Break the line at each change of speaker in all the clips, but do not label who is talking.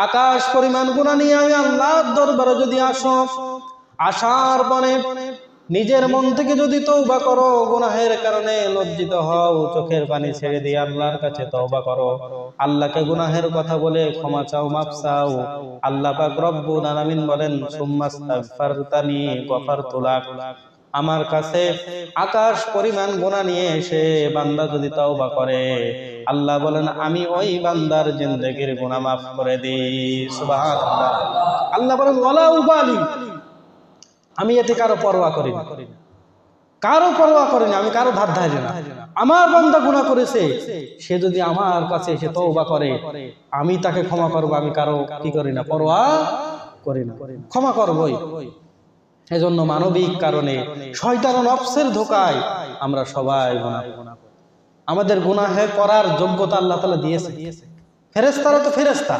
আকাশ পরিমাণ গুনাহ নিয়ে আমি আল্লাহর দরবারে যদি আসো, আসার পরে নিজের মন থেকে যদি তওবা করো, গুনাহের কারণে লজ্জিত হও, চোখের পানি ছেড়ে দিয়ে আল্লাহর কাছে তওবা করো, আল্লাহকে গুনাহের কথা বলে ক্ষমা চাও, মাফ চাও, আল্লাহ পাক রব্বুল আলামিন বলেন সুম্মাস্তাগফারতানি গফারতু লাক। আমার কাছে আকাশ পরিমাণ গুনাহ নিয়ে এসে বান্দা যদি তওবা করে, আল্লাহ বলেন আমি ওই বান্দার জিন্দেগির গুনাহ মাফ করে দিই। সুবহানাল্লাহ। আল্লাহ বলেন ওয়ালা উবালি, আমি এতে কারো পরোয়া করি না, কারো পরোয়া করি না, আমি কারো ধার ধারি না। আমার বান্দা গুনাহ করেছে, সে যদি আমার কাছে এসে তওবা করে, আমি তাকে ক্ষমা করব, আমি কারো কি করি না, পরোয়া করি না, ক্ষমা করবই। এজন্য মানবিক কারণে শয়তান ও নফসের ধোঁকায় আমরা সবাই গুনাহ করি। আমাদের গুনাহ করার যোগ্যতা আল্লাহ তাআলা দিয়েছে। ফেরেশতারা তো ফেরেশতা,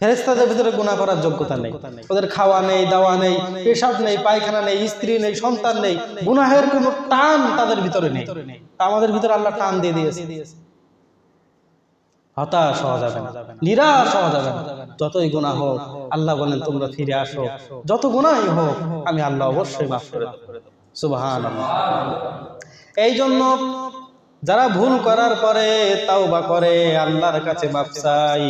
ফেরেশতাদের ভিতরে গুনাহ করার যোগ্যতা নেই। ওদের খাওয়া নেই, দাওয়া নেই, পেশাব নেই, পায়খানা নেই, স্ত্রী নেই, সন্তান নেই, গুনাহের কোনো টান তাদের ভিতরে নেই। আমাদের ভিতরে আল্লাহ টান দিয়ে দিয়েছে। হতাশ হওয়া যাবে না, নিরাশ হওয়া যাবে না। যতই গুনাহ হোক আল্লাহ বলেন তোমরা ফিরে আসো, যত গুনাহই হোক আমি আল্লাহ অবশ্যই মাফ করে দেব। সুবহানাল্লাহ। এই জন্য যারা ভুল করার পরে তাওবা করে, আল্লাহর কাছে মাফ চাই,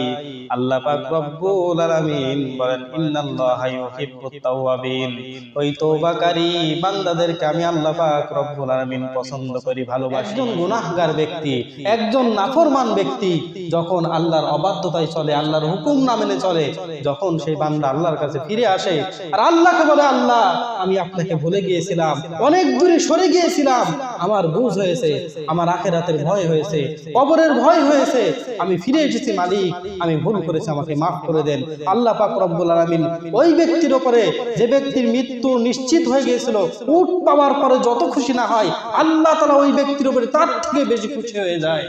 আল্লাহ পাক রব্বুল আলামিন বলেন ইন্নাল্লাহা ইউহিব্বুত তাওয়াবিন, ওই তওবাকারী বান্দাদেরকে আমি আল্লাহ পাক রব্বুল আলামিন পছন্দ করি, ভালোবাসি। একজন গুনাহগার ব্যক্তি, একজন নাফরমান ব্যক্তি যখন আল্লাহর অবাধ্যতায় চলে, আল্লাহর হুকুম না মেনে চলে, যখন সেই বান্দা আল্লাহর কাছে ফিরে আসে আর আল্লাহকে বলে আল্লাহ আমি আপনাকে ভুলে গিয়েছিলাম, অনেক দূরে সরে গিয়েছিলাম, আমার বুঝ হয়েছে, আমার আখিরাতের ভয় হয়েছে, কবরের ভয় হয়েছে, আমি ফিরে এসেছি মালিক, আমি ভুল করেছি, আমাকে মাফ করে দেন। আল্লাহ পাক রব্বুল আলামিন ওই ব্যক্তির উপরে, যে ব্যক্তির মৃত্যু নিশ্চিত হয়ে গিয়েছিল, উট পাওয়ার পরে যত খুশি না হয়, আল্লাহ তাআলা ওই ব্যক্তির উপরে তার থেকে বেশি খুশি হয়ে যায়।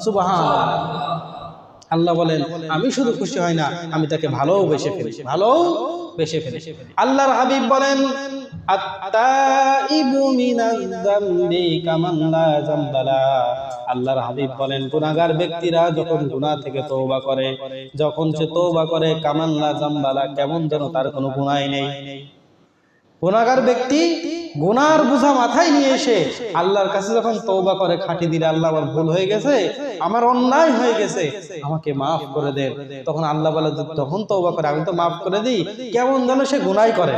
সুবহানাল্লাহ। আল্লাহ বলেন আমি শুধু খুশি হয় না, আমি তাকে ভালোবেসে ফেলি, ভালোবেসে ফেলি। আল্লাহর হাবিব বলেন আত-তাইবু মিনাজ যামবি কামান লা যামবালা। আল্লাহর হাবিব বলেন গুনাহগার ব্যক্তিরা যখন গুনাহ থেকে তওবা করে, যখন সে তওবা করে, কামান লা যামবালা, কেমন যেন তার কোনো গুনাহই নেই। গুনাহগার ব্যক্তি গুনার বোঝা মাথায় নিয়ে এসে আল্লাহর কাছে যখন তওবা করে, খাঁটি দিলে আল্লাহ আমার ভুল হয়ে গেছে, আমার অন্যায় হয়ে গেছে, আমাকে মাফ করে দেন, তখন আল্লাহ বলে তখন তওবা করে আমি তো মাফ করে দিই, কেমন যেন সে গুনাহ করে।